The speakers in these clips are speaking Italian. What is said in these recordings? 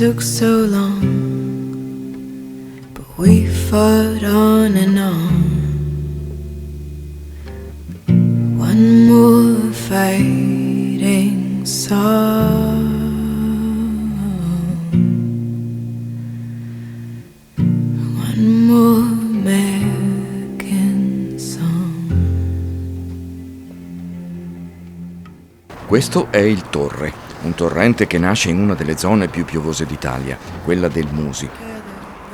took so long, but we fought on and on. One more fighting song, one more American song. Questo è il Torre, un torrente che nasce in una delle zone più piovose d'Italia, quella del Musi.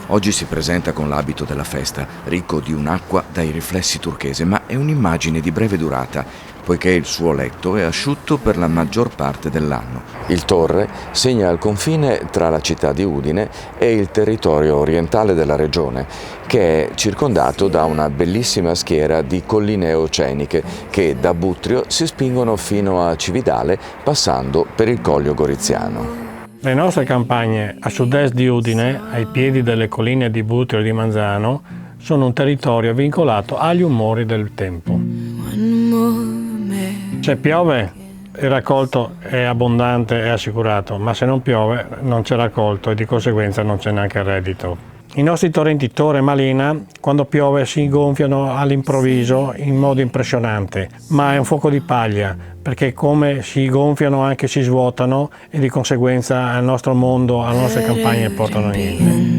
Oggi si presenta con l'abito della festa, ricco di un'acqua dai riflessi turchese, ma è un'immagine di breve durata, poiché il suo letto è asciutto per la maggior parte dell'anno. Il Torre segna il confine tra la città di Udine e il territorio orientale della regione, che è circondato da una bellissima schiera di colline eoceniche che da Buttrio si spingono fino a Cividale, passando per il Collio Goriziano. Le nostre campagne a sud-est di Udine, ai piedi delle colline di Buttrio e di Manzano, sono un territorio vincolato agli umori del tempo. Se piove, il raccolto è abbondante e assicurato, ma se non piove non c'è raccolto e di conseguenza non c'è neanche reddito. I nostri torrenti Torre e Malina, quando piove, si gonfiano all'improvviso in modo impressionante, ma è un fuoco di paglia, perché come si gonfiano anche si svuotano e di conseguenza al nostro mondo, alle nostre campagne portano niente.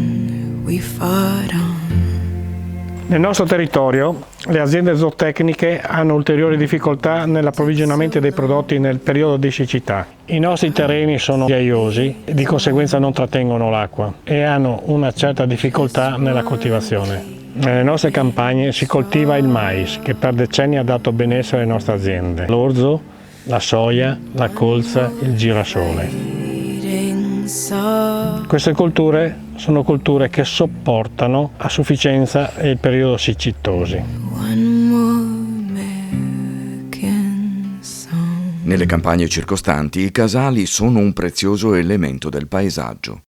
Nel nostro territorio le aziende zootecniche hanno ulteriori difficoltà nell'approvvigionamento dei prodotti nel periodo di siccità. I nostri terreni sono ghiaiosi e di conseguenza non trattengono l'acqua e hanno una certa difficoltà nella coltivazione. Nelle nostre campagne si coltiva il mais, che per decenni ha dato benessere alle nostre aziende, l'orzo, la soia, la colza, il girasole. Queste colture sono colture che sopportano a sufficienza il periodo siccitosi. Nelle campagne circostanti i casali sono un prezioso elemento del paesaggio.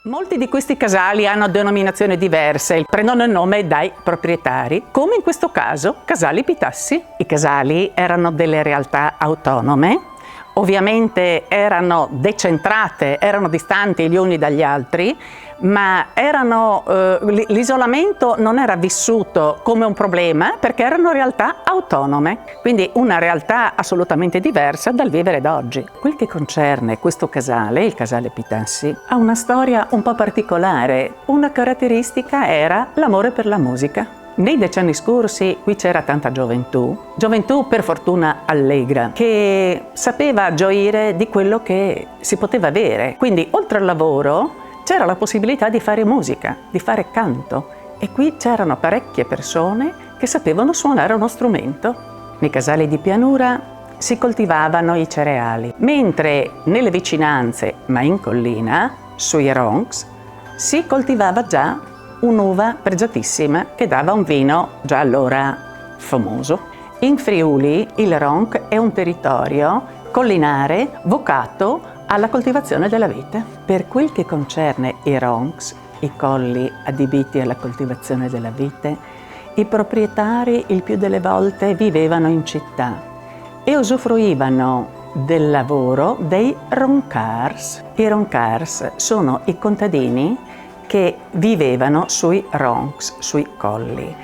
Molti di questi casali hanno denominazioni diverse, prendono il nome dai proprietari, come in questo caso Casali Pitassi. I casali erano delle realtà autonome, ovviamente erano decentrate, erano distanti gli uni dagli altri, ma l'isolamento non era vissuto come un problema perché erano realtà autonome, quindi una realtà assolutamente diversa dal vivere d'oggi. Quel che concerne questo casale, il Casale Pitassi, ha una storia un po' particolare. Una caratteristica era l'amore per la musica. Nei decenni scorsi qui c'era tanta gioventù per fortuna allegra, che sapeva gioire di quello che si poteva avere. Quindi oltre al lavoro c'era la possibilità di fare musica, di fare canto, e qui c'erano parecchie persone che sapevano suonare uno strumento. Nei casali di pianura si coltivavano i cereali, mentre nelle vicinanze, ma in collina, sui roncs, si coltivava già un'uva pregiatissima che dava un vino già allora famoso. In Friuli il ronc è un territorio collinare vocato alla coltivazione della vite. Per quel che concerne i roncs, i colli adibiti alla coltivazione della vite, i proprietari il più delle volte vivevano in città e usufruivano del lavoro dei roncars. I roncars sono i contadini che vivevano sui roncs, sui colli,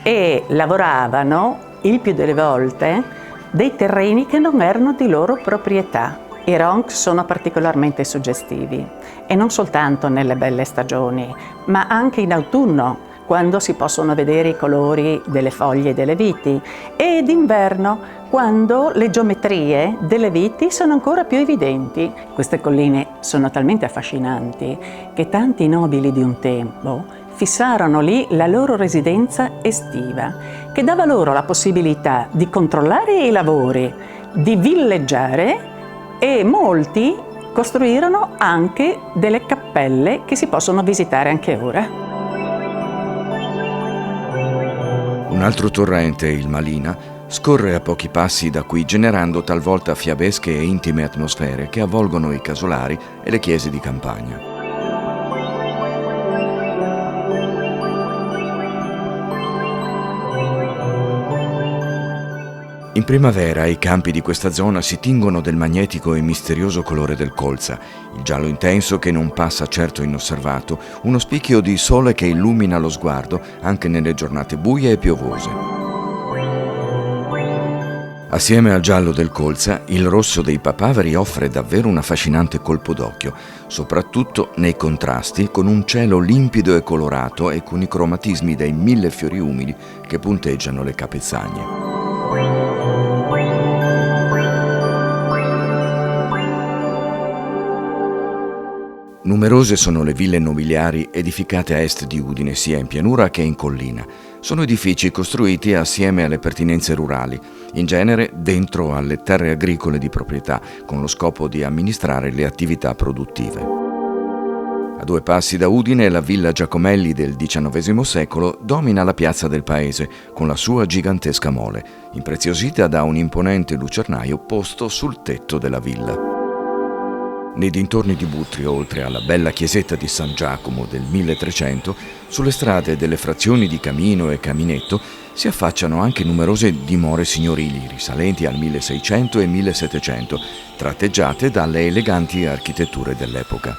e lavoravano il più delle volte dei terreni che non erano di loro proprietà. I roncs sono particolarmente suggestivi e non soltanto nelle belle stagioni, ma anche in autunno, quando si possono vedere i colori delle foglie delle viti, e d'inverno, quando le geometrie delle viti sono ancora più evidenti. Queste colline sono talmente affascinanti che tanti nobili di un tempo fissarono lì la loro residenza estiva, che dava loro la possibilità di controllare i lavori, di villeggiare, e molti costruirono anche delle cappelle che si possono visitare anche ora. Un altro torrente, il Malina, scorre a pochi passi da qui, generando talvolta fiabesche e intime atmosfere che avvolgono i casolari e le chiese di campagna. In primavera i campi di questa zona si tingono del magnetico e misterioso colore del colza, il giallo intenso che non passa certo inosservato, uno spicchio di sole che illumina lo sguardo anche nelle giornate buie e piovose. Assieme al giallo del colza, il rosso dei papaveri offre davvero un affascinante colpo d'occhio, soprattutto nei contrasti con un cielo limpido e colorato e con i cromatismi dei 1000 fiori umidi che punteggiano le capezzaglie. Numerose sono le ville nobiliari edificate a est di Udine, sia in pianura che in collina. Sono edifici costruiti assieme alle pertinenze rurali, in genere dentro alle terre agricole di proprietà, con lo scopo di amministrare le attività produttive. A 2 passi da Udine, la villa Giacomelli del XIX secolo domina la piazza del paese, con la sua gigantesca mole, impreziosita da un imponente lucernario posto sul tetto della villa. Nei dintorni di Buttrio, oltre alla bella chiesetta di San Giacomo del 1300, sulle strade delle frazioni di Camino e Caminetto si affacciano anche numerose dimore signorili risalenti al 1600 e 1700, tratteggiate dalle eleganti architetture dell'epoca.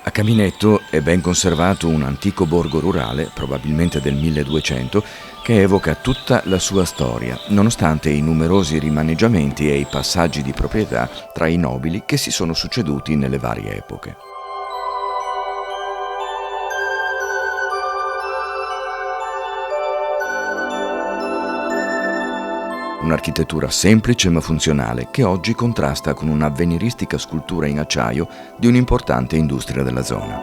A Caminetto è ben conservato un antico borgo rurale, probabilmente del 1200, che evoca tutta la sua storia, nonostante i numerosi rimaneggiamenti e i passaggi di proprietà tra i nobili che si sono succeduti nelle varie epoche. Un'architettura semplice ma funzionale che oggi contrasta con un'avveniristica scultura in acciaio di un'importante industria della zona.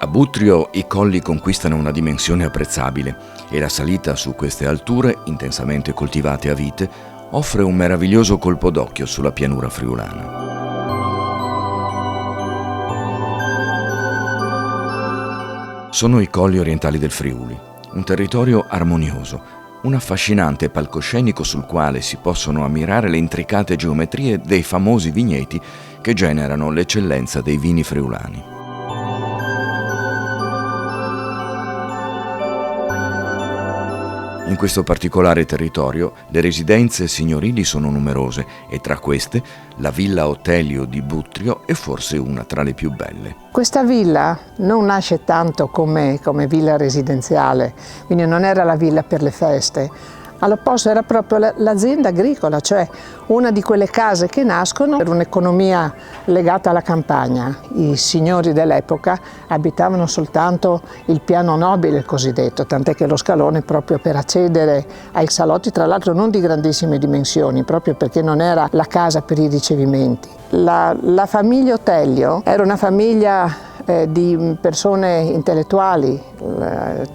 A Buttrio i colli conquistano una dimensione apprezzabile e la salita su queste alture, intensamente coltivate a vite, offre un meraviglioso colpo d'occhio sulla pianura friulana. Sono i colli orientali del Friuli, un territorio armonioso, un affascinante palcoscenico sul quale si possono ammirare le intricate geometrie dei famosi vigneti che generano l'eccellenza dei vini friulani. In questo particolare territorio le residenze signorili sono numerose e tra queste la Villa Otelio di Buttrio è forse una tra le più belle. Questa villa non nasce tanto come villa residenziale, quindi non era la villa per le feste. All'opposto era proprio l'azienda agricola, cioè una di quelle case che nascono per un'economia legata alla campagna. I signori dell'epoca abitavano soltanto il piano nobile, il cosiddetto, tant'è che lo scalone proprio per accedere ai salotti, tra l'altro non di grandissime dimensioni, proprio perché non era la casa per i ricevimenti. La famiglia Otelio era una famiglia di persone intellettuali,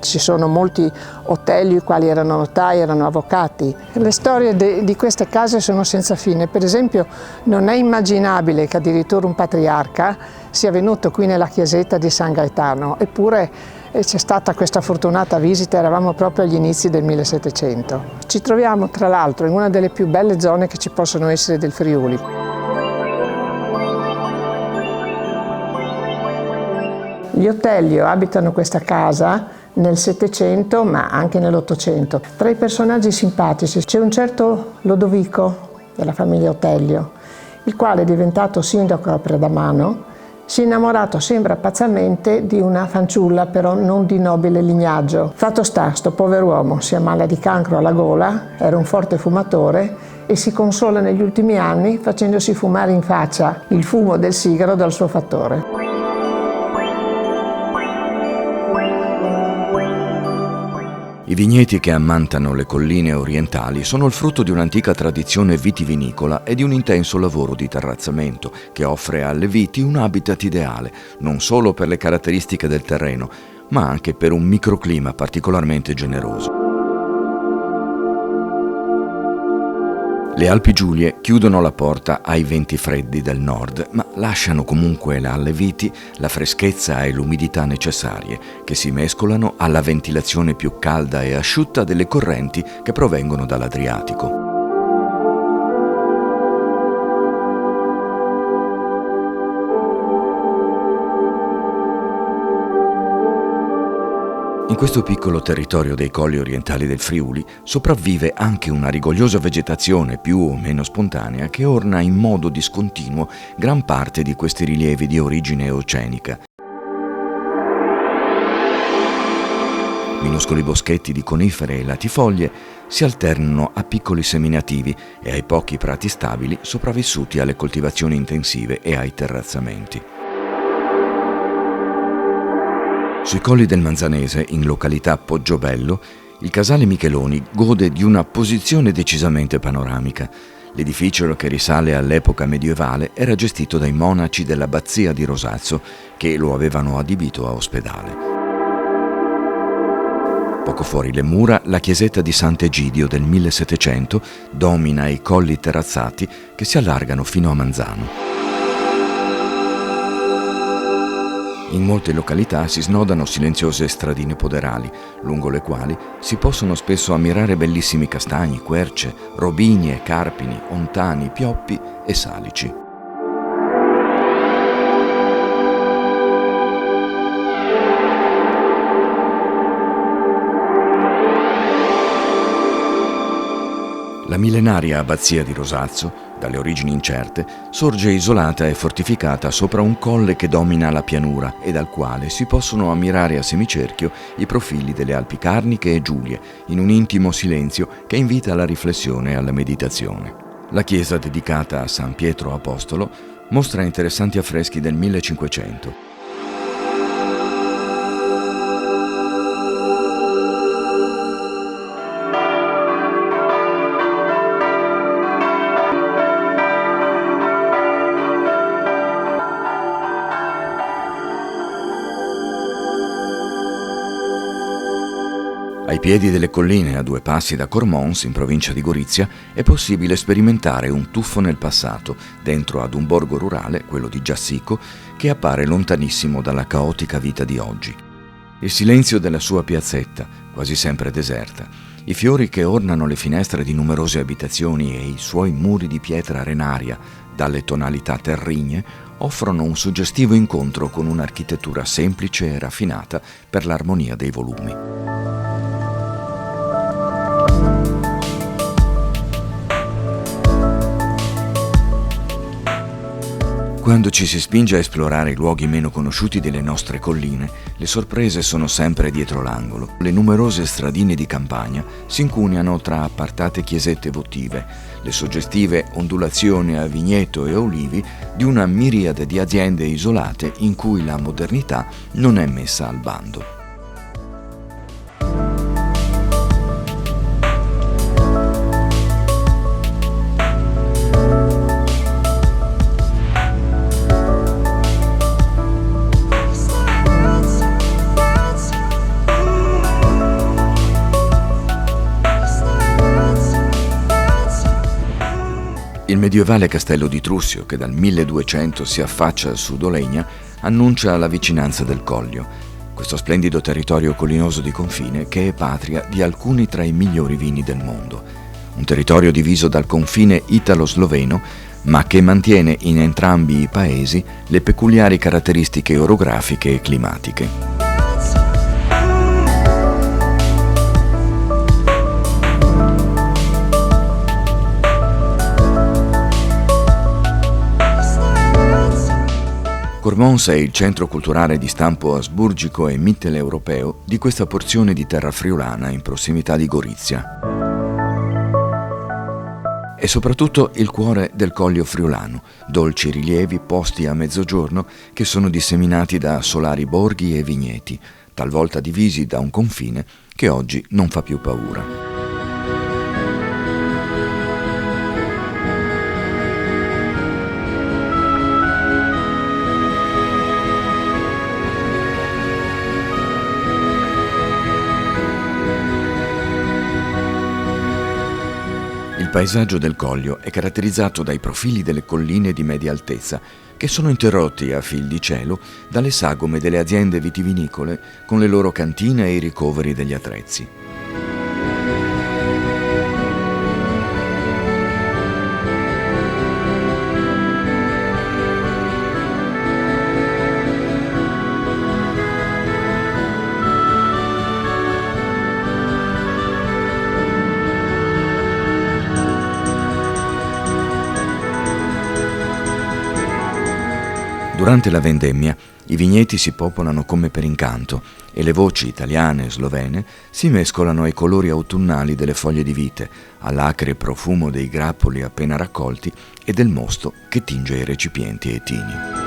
ci sono molti Otelio i quali erano notai, erano avvocati. Le storie di queste case sono senza fine, per esempio non è immaginabile che addirittura un patriarca sia venuto qui nella chiesetta di San Gaetano, eppure c'è stata questa fortunata visita, eravamo proprio agli inizi del 1700. Ci troviamo tra l'altro in una delle più belle zone che ci possono essere del Friuli. Gli Otelio abitano questa casa nel Settecento ma anche nell'Ottocento. Tra i personaggi simpatici c'è un certo Lodovico della famiglia Otelio, il quale è diventato sindaco a Predamano, si è innamorato sembra pazzamente di una fanciulla però non di nobile lignaggio. Fatto sta, sto pover'uomo si ammala di cancro alla gola, era un forte fumatore e si consola negli ultimi anni facendosi fumare in faccia il fumo del sigaro dal suo fattore. I vigneti che ammantano le colline orientali sono il frutto di un'antica tradizione vitivinicola e di un intenso lavoro di terrazzamento che offre alle viti un habitat ideale, non solo per le caratteristiche del terreno, ma anche per un microclima particolarmente generoso. Le Alpi Giulie chiudono la porta ai venti freddi del nord, ma lasciano comunque alle viti la freschezza e l'umidità necessarie, che si mescolano alla ventilazione più calda e asciutta delle correnti che provengono dall'Adriatico. In questo piccolo territorio dei colli orientali del Friuli sopravvive anche una rigogliosa vegetazione più o meno spontanea che orna in modo discontinuo gran parte di questi rilievi di origine oceanica. Minuscoli boschetti di conifere e latifoglie si alternano a piccoli seminativi e ai pochi prati stabili sopravvissuti alle coltivazioni intensive e ai terrazzamenti. Sui colli del Manzanese, in località Poggiobello, il casale Micheloni gode di una posizione decisamente panoramica. L'edificio, che risale all'epoca medievale, era gestito dai monaci dell'abbazia di Rosazzo, che lo avevano adibito a ospedale. Poco fuori le mura, la chiesetta di Sant'Egidio del 1700 domina i colli terrazzati che si allargano fino a Manzano. In molte località si snodano silenziose stradine poderali, lungo le quali si possono spesso ammirare bellissimi castagni, querce, robinie, carpini, ontani, pioppi e salici. La millenaria abbazia di Rosazzo, dalle origini incerte, sorge isolata e fortificata sopra un colle che domina la pianura e dal quale si possono ammirare a semicerchio i profili delle Alpi Carniche e Giulie, in un intimo silenzio che invita alla riflessione e alla meditazione. La chiesa, dedicata a San Pietro Apostolo, mostra interessanti affreschi del 1500. Ai piedi delle colline, a 2 passi da Cormons, in provincia di Gorizia, è possibile sperimentare un tuffo nel passato, dentro ad un borgo rurale, quello di Giassico, che appare lontanissimo dalla caotica vita di oggi. Il silenzio della sua piazzetta, quasi sempre deserta, i fiori che ornano le finestre di numerose abitazioni e i suoi muri di pietra arenaria, dalle tonalità terrigne, offrono un suggestivo incontro con un'architettura semplice e raffinata per l'armonia dei volumi. Quando ci si spinge a esplorare i luoghi meno conosciuti delle nostre colline, le sorprese sono sempre dietro l'angolo. Le numerose stradine di campagna si incuniano tra appartate chiesette votive, le suggestive ondulazioni a vigneto e olivi di una miriade di aziende isolate in cui la modernità non è messa al bando. Il medievale castello di Trussio, che dal 1200 si affaccia al sud Olegna, annuncia la vicinanza del Collio, questo splendido territorio collinoso di confine che è patria di alcuni tra i migliori vini del mondo. Un territorio diviso dal confine italo-sloveno, ma che mantiene in entrambi i paesi le peculiari caratteristiche orografiche e climatiche. Cormons è il centro culturale di stampo asburgico e mitteleuropeo di questa porzione di terra friulana in prossimità di Gorizia. È soprattutto il cuore del Collio friulano, dolci rilievi posti a mezzogiorno che sono disseminati da solari borghi e vigneti, talvolta divisi da un confine che oggi non fa più paura. Il paesaggio del Collio è caratterizzato dai profili delle colline di media altezza, che sono interrotti a fil di cielo dalle sagome delle aziende vitivinicole con le loro cantine e i ricoveri degli attrezzi. Durante la vendemmia i vigneti si popolano come per incanto e le voci italiane e slovene si mescolano ai colori autunnali delle foglie di vite, all'acre profumo dei grappoli appena raccolti e del mosto che tinge i recipienti e i tini.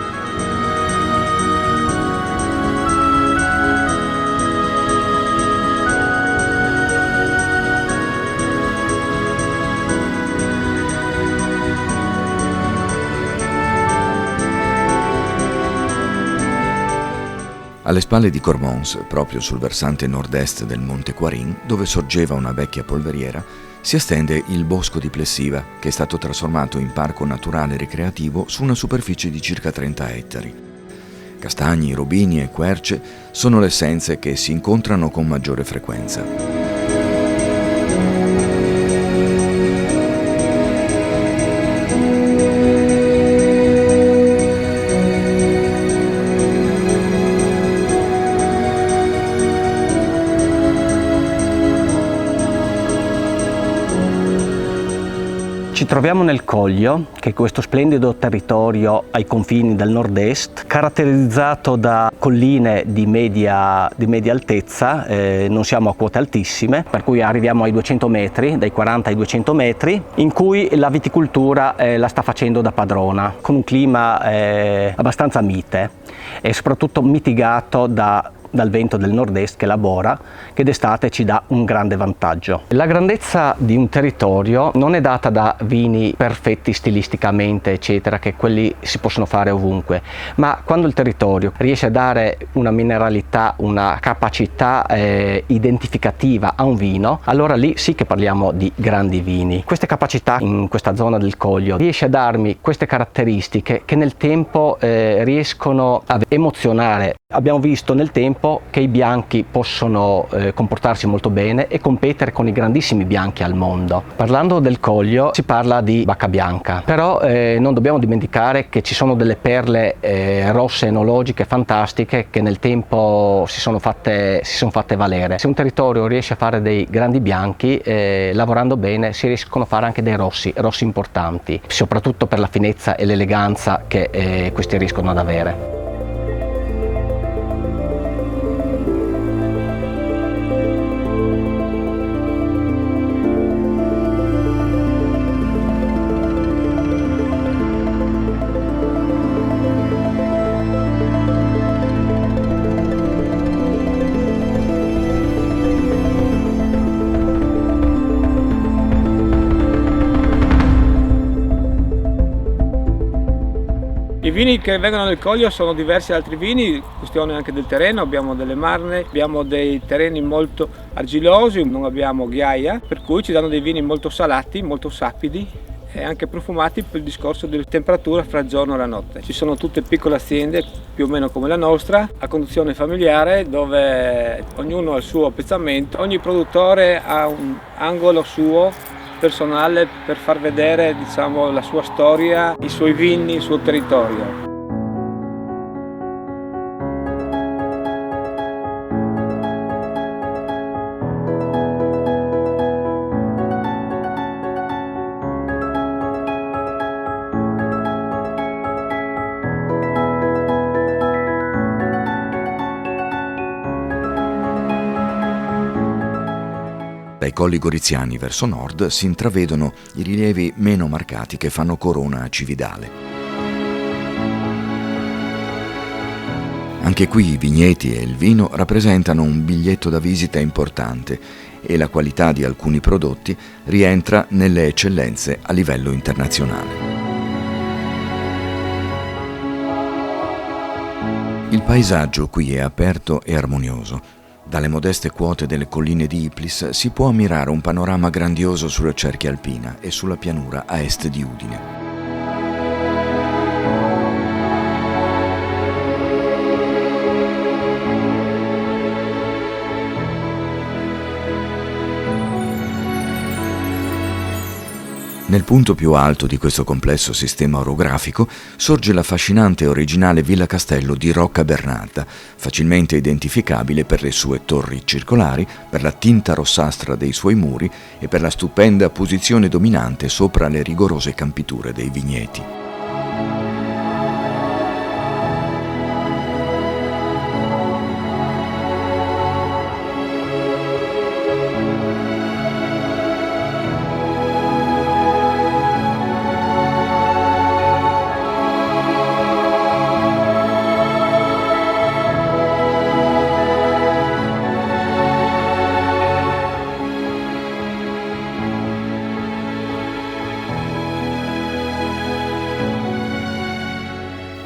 Alle spalle di Cormons, proprio sul versante nord-est del Monte Quarin, dove sorgeva una vecchia polveriera, si estende il bosco di Plessiva, che è stato trasformato in parco naturale ricreativo su una superficie di circa 30 ettari. Castagni, robini e querce sono le essenze che si incontrano con maggiore frequenza. Ci troviamo nel Coglio, che è questo splendido territorio ai confini del nord-est, caratterizzato da colline di media altezza, non siamo a quote altissime, per cui arriviamo ai 200 metri, dai 40 ai 200 metri, in cui la viticoltura la sta facendo da padrona, con un clima abbastanza mite e soprattutto mitigato dal vento del nord-est che labora, che d'estate ci dà un grande vantaggio. La grandezza di un territorio non è data da vini perfetti stilisticamente, eccetera, che quelli si possono fare ovunque, ma quando il territorio riesce a dare una mineralità, una capacità identificativa a un vino, allora lì sì che parliamo di grandi vini. Queste capacità in questa zona del Coglio riesce a darmi queste caratteristiche che nel tempo riescono a emozionare. Abbiamo visto nel tempo che i bianchi possono comportarsi molto bene e competere con i grandissimi bianchi al mondo. Parlando del Coglio si parla di bacca bianca, però non dobbiamo dimenticare che ci sono delle perle rosse enologiche fantastiche che nel tempo si sono fatte valere. Se un territorio riesce a fare dei grandi bianchi, lavorando bene si riescono a fare anche dei rossi importanti, soprattutto per la finezza e l'eleganza che questi riescono ad avere. I vini che vengono dal Coglio sono diversi da altri vini, questione anche del terreno, abbiamo delle marne, abbiamo dei terreni molto argilosi, non abbiamo ghiaia, per cui ci danno dei vini molto salati, molto sapidi e anche profumati per il discorso della temperatura fra il giorno e la notte. Ci sono tutte piccole aziende, più o meno come la nostra, a conduzione familiare, dove ognuno ha il suo appezzamento, ogni produttore ha un angolo suo personale per far vedere, diciamo, la sua storia, i suoi vini, il suo territorio. Dai colli goriziani verso nord si intravedono i rilievi meno marcati che fanno corona a Cividale. Anche qui i vigneti e il vino rappresentano un biglietto da visita importante e la qualità di alcuni prodotti rientra nelle eccellenze a livello internazionale. Il paesaggio qui è aperto e armonioso. Dalle modeste quote delle colline di Yplis si può ammirare un panorama grandioso sulla cerchia alpina e sulla pianura a est di Udine. Nel punto più alto di questo complesso sistema orografico sorge l'affascinante e originale Villa Castello di Rocca Bernarda, facilmente identificabile per le sue torri circolari, per la tinta rossastra dei suoi muri e per la stupenda posizione dominante sopra le rigorose campiture dei vigneti.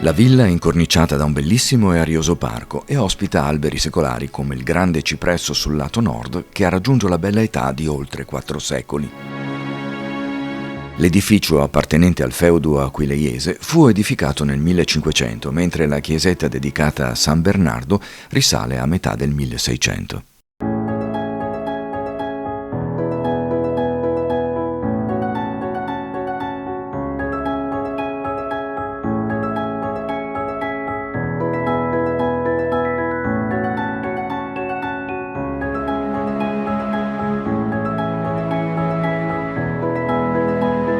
La villa è incorniciata da un bellissimo e arioso parco e ospita alberi secolari come il grande cipresso sul lato nord, che ha raggiunto la bella età di oltre 4 secoli. L'edificio appartenente al feudo aquileiese fu edificato nel 1500, mentre la chiesetta dedicata a San Bernardo risale a metà del 1600.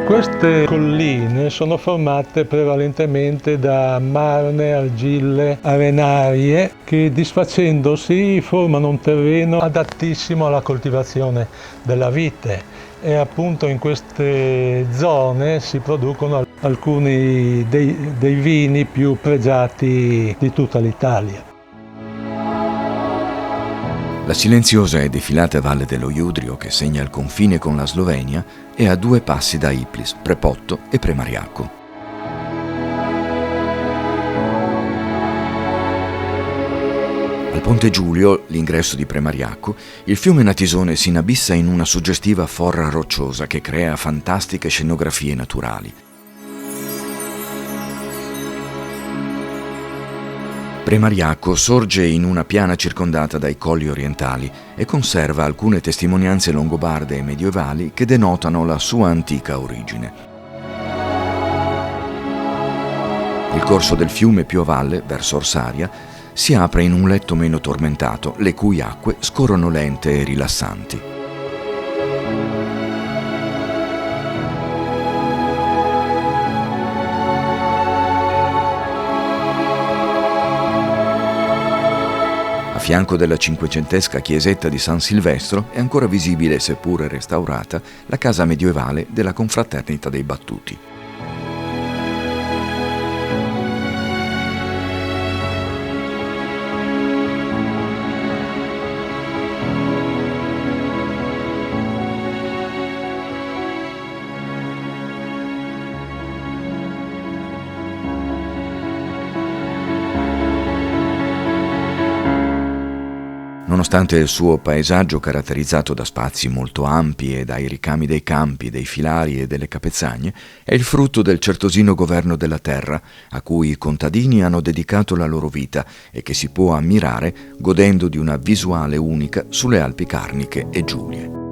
Queste colline sono formate prevalentemente da marne, argille, arenarie che disfacendosi formano un terreno adattissimo alla coltivazione della vite e appunto in queste zone si producono alcuni dei vini più pregiati di tutta l'Italia. La silenziosa e defilata valle dello Iudrio, che segna il confine con la Slovenia, è a 2 passi da Iplis, Prepotto e Premariacco. Al Ponte Giulio, l'ingresso di Premariacco, il fiume Natisone si inabissa in una suggestiva forra rocciosa che crea fantastiche scenografie naturali. Premariacco sorge in una piana circondata dai colli orientali e conserva alcune testimonianze longobarde e medievali che denotano la sua antica origine. Il corso del fiume più a valle, verso Orsaria, si apre in un letto meno tormentato, le cui acque scorrono lente e rilassanti. A fianco della cinquecentesca chiesetta di San Silvestro è ancora visibile, seppure restaurata, la casa medievale della Confraternita dei Battuti. Nonostante il suo paesaggio caratterizzato da spazi molto ampi e dai ricami dei campi, dei filari e delle capezagne, è il frutto del certosino governo della terra, a cui i contadini hanno dedicato la loro vita e che si può ammirare godendo di una visuale unica sulle Alpi Carniche e Giulie.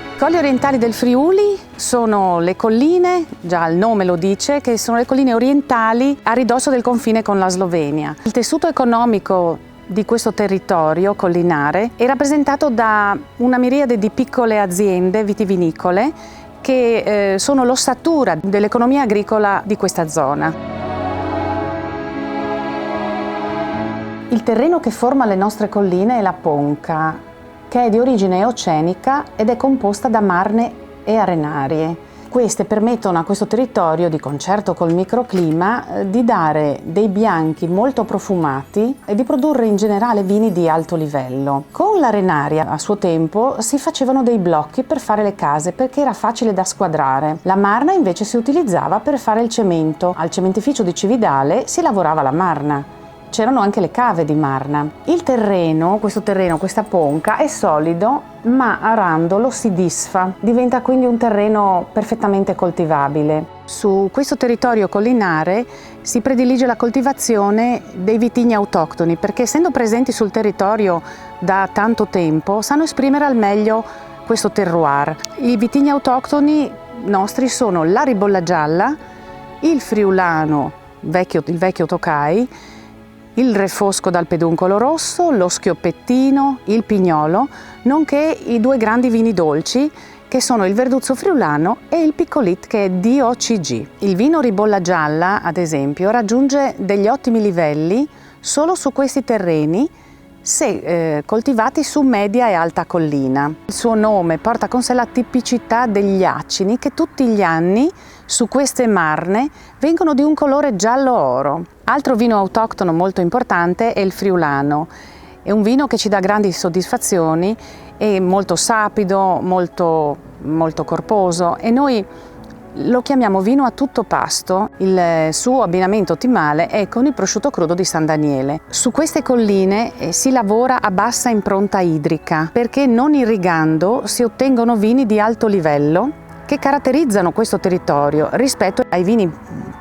I colli orientali del Friuli sono le colline, già il nome lo dice, che sono le colline orientali a ridosso del confine con la Slovenia. Il tessuto economico di questo territorio collinare è rappresentato da una miriade di piccole aziende vitivinicole che sono l'ossatura dell'economia agricola di questa zona. Il terreno che forma le nostre colline è la Ponca, che è di origine eocenica ed è composta da marne e arenarie. Queste permettono a questo territorio, di concerto col microclima, di dare dei bianchi molto profumati e di produrre in generale vini di alto livello. Con l'arenaria a suo tempo si facevano dei blocchi per fare le case perché era facile da squadrare. La marna invece si utilizzava per fare il cemento. Al cementificio di Cividale si lavorava la marna. C'erano anche le cave di marna. Il terreno, questa ponca, è solido, ma arandolo si disfa. Diventa quindi un terreno perfettamente coltivabile. Su questo territorio collinare si predilige la coltivazione dei vitigni autoctoni, perché essendo presenti sul territorio da tanto tempo, sanno esprimere al meglio questo terroir. I vitigni autoctoni nostri sono la ribolla gialla, il friulano, il vecchio Tokai, il refosco dal peduncolo rosso, lo schioppettino, il pignolo, nonché i 2 grandi vini dolci che sono il Verduzzo friulano e il Piccolit, che è DOCG. Il vino Ribolla Gialla, ad esempio, raggiunge degli ottimi livelli solo su questi terreni se coltivati su media e alta collina. Il suo nome porta con sé la tipicità degli acini che tutti gli anni su queste marne vengono di un colore giallo-oro. Altro vino autoctono molto importante è il friulano. È un vino che ci dà grandi soddisfazioni, è molto sapido, molto corposo e noi lo chiamiamo vino a tutto pasto. Il suo abbinamento ottimale è con il prosciutto crudo di San Daniele. Su queste colline si lavora a bassa impronta idrica perché non irrigando si ottengono vini di alto livello che caratterizzano questo territorio rispetto ai vini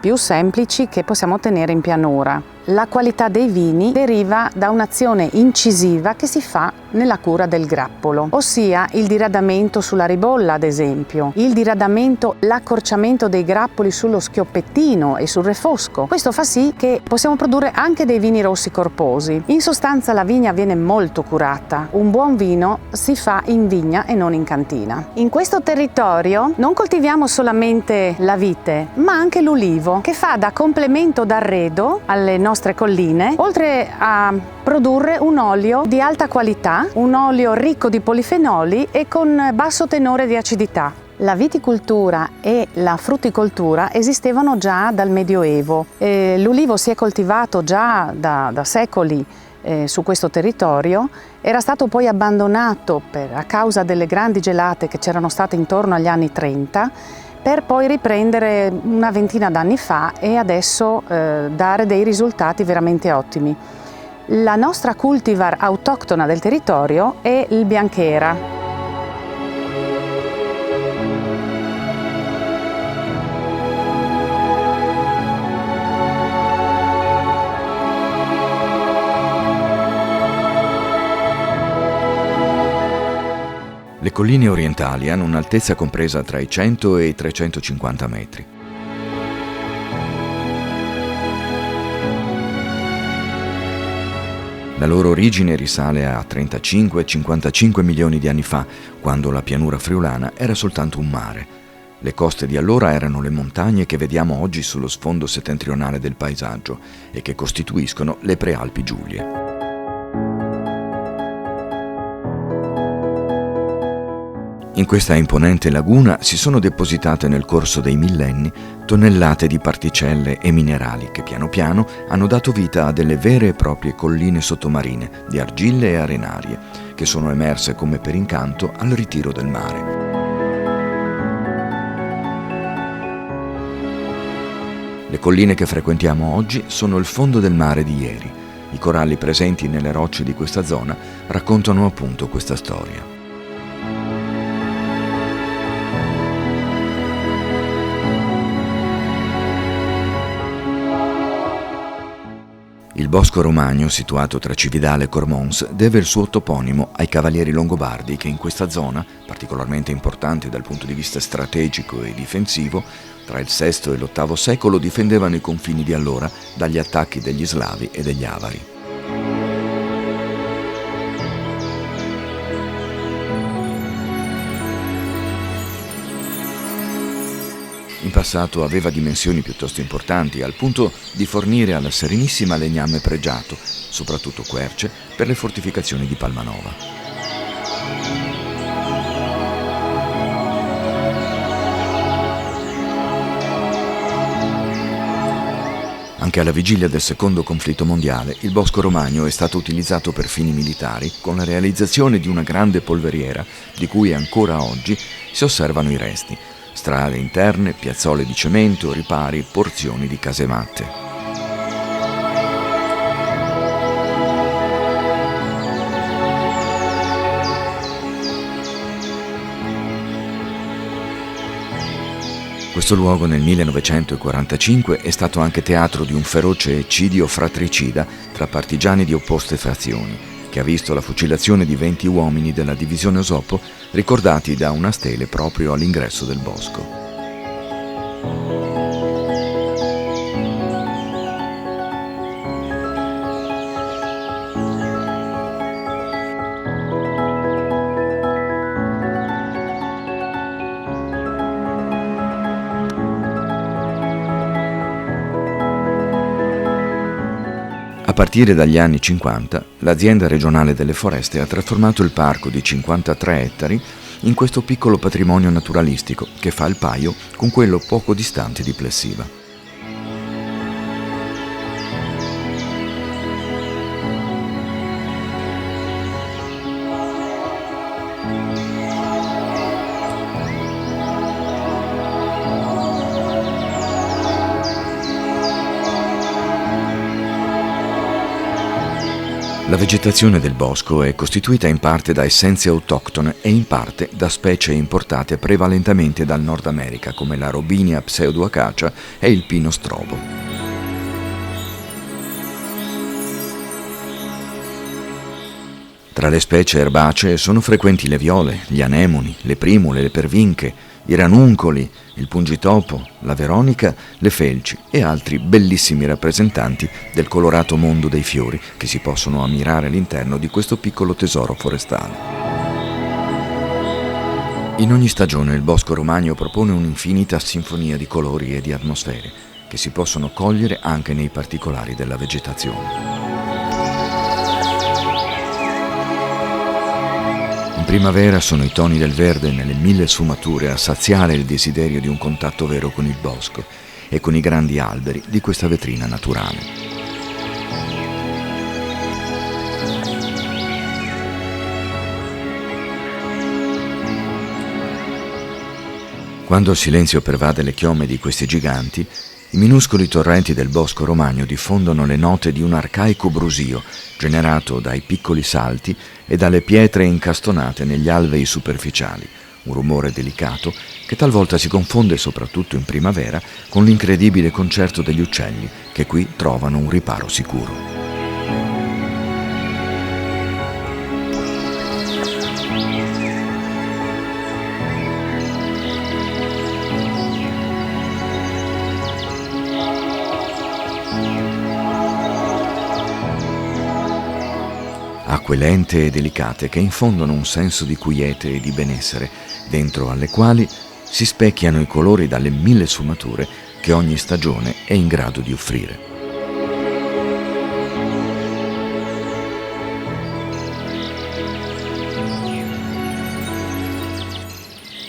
più semplici che possiamo ottenere in pianura. La qualità dei vini deriva da un'azione incisiva che si fa nella cura del grappolo, ossia il diradamento sulla ribolla, ad esempio, il diradamento, l'accorciamento dei grappoli sullo schioppettino e sul refosco. Questo fa sì che possiamo produrre anche dei vini rossi corposi. In sostanza la vigna viene molto curata. Un buon vino si fa in vigna e non in cantina. In questo territorio non coltiviamo solamente la vite, ma anche l'ulivo, che fa da complemento d'arredo alle nostre colline, oltre a produrre un olio di alta qualità, un olio ricco di polifenoli e con basso tenore di acidità. La viticoltura e la frutticoltura esistevano già dal Medioevo. L'ulivo si è coltivato già da secoli su questo territorio, era stato poi abbandonato a causa delle grandi gelate che c'erano state intorno agli anni 30, per poi riprendere una ventina d'anni fa e adesso dare dei risultati veramente ottimi. La nostra cultivar autoctona del territorio è il Bianchera. Le colline orientali hanno un'altezza compresa tra i 100 e i 350 metri. La loro origine risale a 35-55 milioni di anni fa, quando la pianura friulana era soltanto un mare. Le coste di allora erano le montagne che vediamo oggi sullo sfondo settentrionale del paesaggio e che costituiscono le Prealpi Giulie. In questa imponente laguna si sono depositate nel corso dei millenni tonnellate di particelle e minerali che piano piano hanno dato vita a delle vere e proprie colline sottomarine di argille e arenarie che sono emerse come per incanto al ritiro del mare. Le colline che frequentiamo oggi sono il fondo del mare di ieri. I coralli presenti nelle rocce di questa zona raccontano appunto questa storia. Il Bosco Romagno, situato tra Cividale e Cormons, deve il suo toponimo ai cavalieri longobardi che in questa zona, particolarmente importante dal punto di vista strategico e difensivo, tra il VI e l'VIII secolo difendevano i confini di allora dagli attacchi degli Slavi e degli Avari. In passato aveva dimensioni piuttosto importanti, al punto di fornire alla Serenissima legname pregiato, soprattutto querce, per le fortificazioni di Palmanova. Anche alla vigilia del secondo conflitto mondiale, il Bosco Romagno è stato utilizzato per fini militari con la realizzazione di una grande polveriera, di cui ancora oggi si osservano i resti. Strade interne, piazzole di cemento, ripari, porzioni di casematte. Questo luogo nel 1945 è stato anche teatro di un feroce eccidio fratricida tra partigiani di opposte fazioni, che ha visto la fucilazione di 20 uomini della divisione Osopo ricordati da una stele proprio all'ingresso del bosco. partire dagli anni 50, l'azienda regionale delle foreste ha trasformato il parco di 53 ettari in questo piccolo patrimonio naturalistico che fa il paio con quello poco distante di Plessiva. La vegetazione del bosco è costituita in parte da essenze autoctone e in parte da specie importate prevalentemente dal Nord America, come la Robinia pseudoacacia e il pino strobo. Tra le specie erbacee sono frequenti le viole, gli anemoni, le primule, le pervinche, i ranuncoli, il pungitopo, la veronica, le felci e altri bellissimi rappresentanti del colorato mondo dei fiori che si possono ammirare all'interno di questo piccolo tesoro forestale. In ogni stagione il Bosco Romagno propone un'infinita sinfonia di colori e di atmosfere che si possono cogliere anche nei particolari della vegetazione. In primavera sono i toni del verde nelle 1000 sfumature a saziare il desiderio di un contatto vero con il bosco e con i grandi alberi di questa vetrina naturale. Quando il silenzio pervade le chiome di questi giganti, i minuscoli torrenti del Bosco Romagno diffondono le note di un arcaico brusio generato dai piccoli salti e dalle pietre incastonate negli alvei superficiali, un rumore delicato che talvolta si confonde, soprattutto in primavera, con l'incredibile concerto degli uccelli che qui trovano un riparo sicuro. Acque lente e delicate che infondono un senso di quiete e di benessere, dentro alle quali si specchiano i colori dalle 1000 sfumature che ogni stagione è in grado di offrire.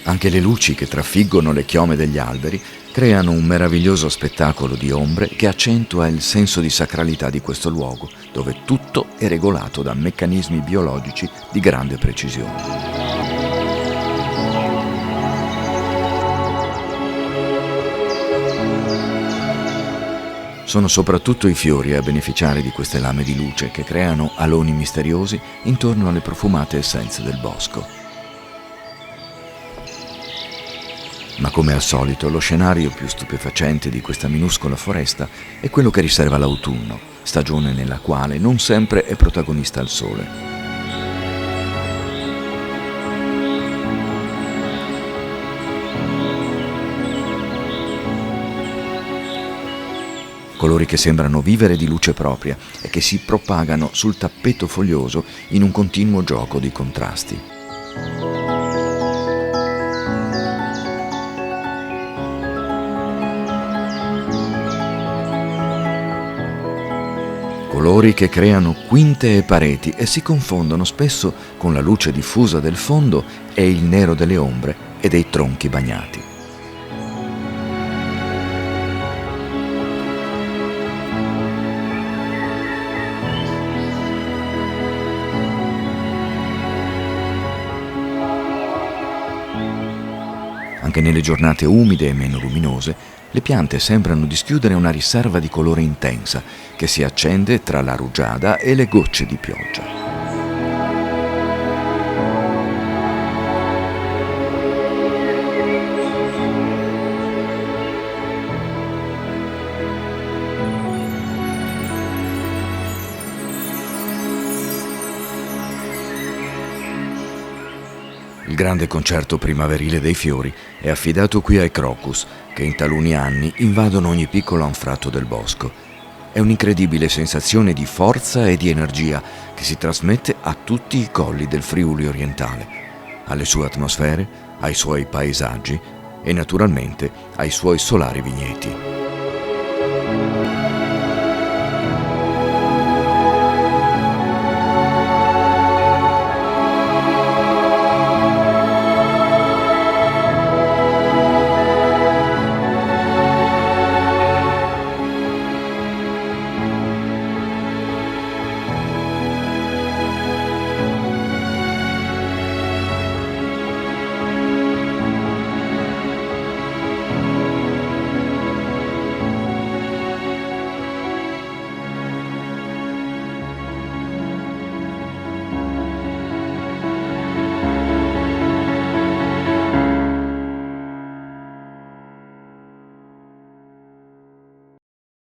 Anche le luci che trafiggono le chiome degli alberi creano un meraviglioso spettacolo di ombre che accentua il senso di sacralità di questo luogo, dove tutto è regolato da meccanismi biologici di grande precisione. Sono soprattutto i fiori a beneficiare di queste lame di luce che creano aloni misteriosi intorno alle profumate essenze del bosco. Ma come al solito, lo scenario più stupefacente di questa minuscola foresta è quello che riserva l'autunno, stagione nella quale non sempre è protagonista il sole. Colori che sembrano vivere di luce propria e che si propagano sul tappeto foglioso in un continuo gioco di contrasti. Colori che creano quinte e pareti e si confondono spesso con la luce diffusa del fondo e il nero delle ombre e dei tronchi bagnati. Anche nelle giornate umide e meno luminose, le piante sembrano dischiudere una riserva di colore intensa che si accende tra la rugiada e le gocce di pioggia. Il grande concerto primaverile dei fiori è affidato qui ai crocus, che in taluni anni invadono ogni piccolo anfratto del bosco. È un'incredibile sensazione di forza e di energia che si trasmette a tutti i colli del Friuli orientale, alle sue atmosfere, ai suoi paesaggi e naturalmente ai suoi solari vigneti.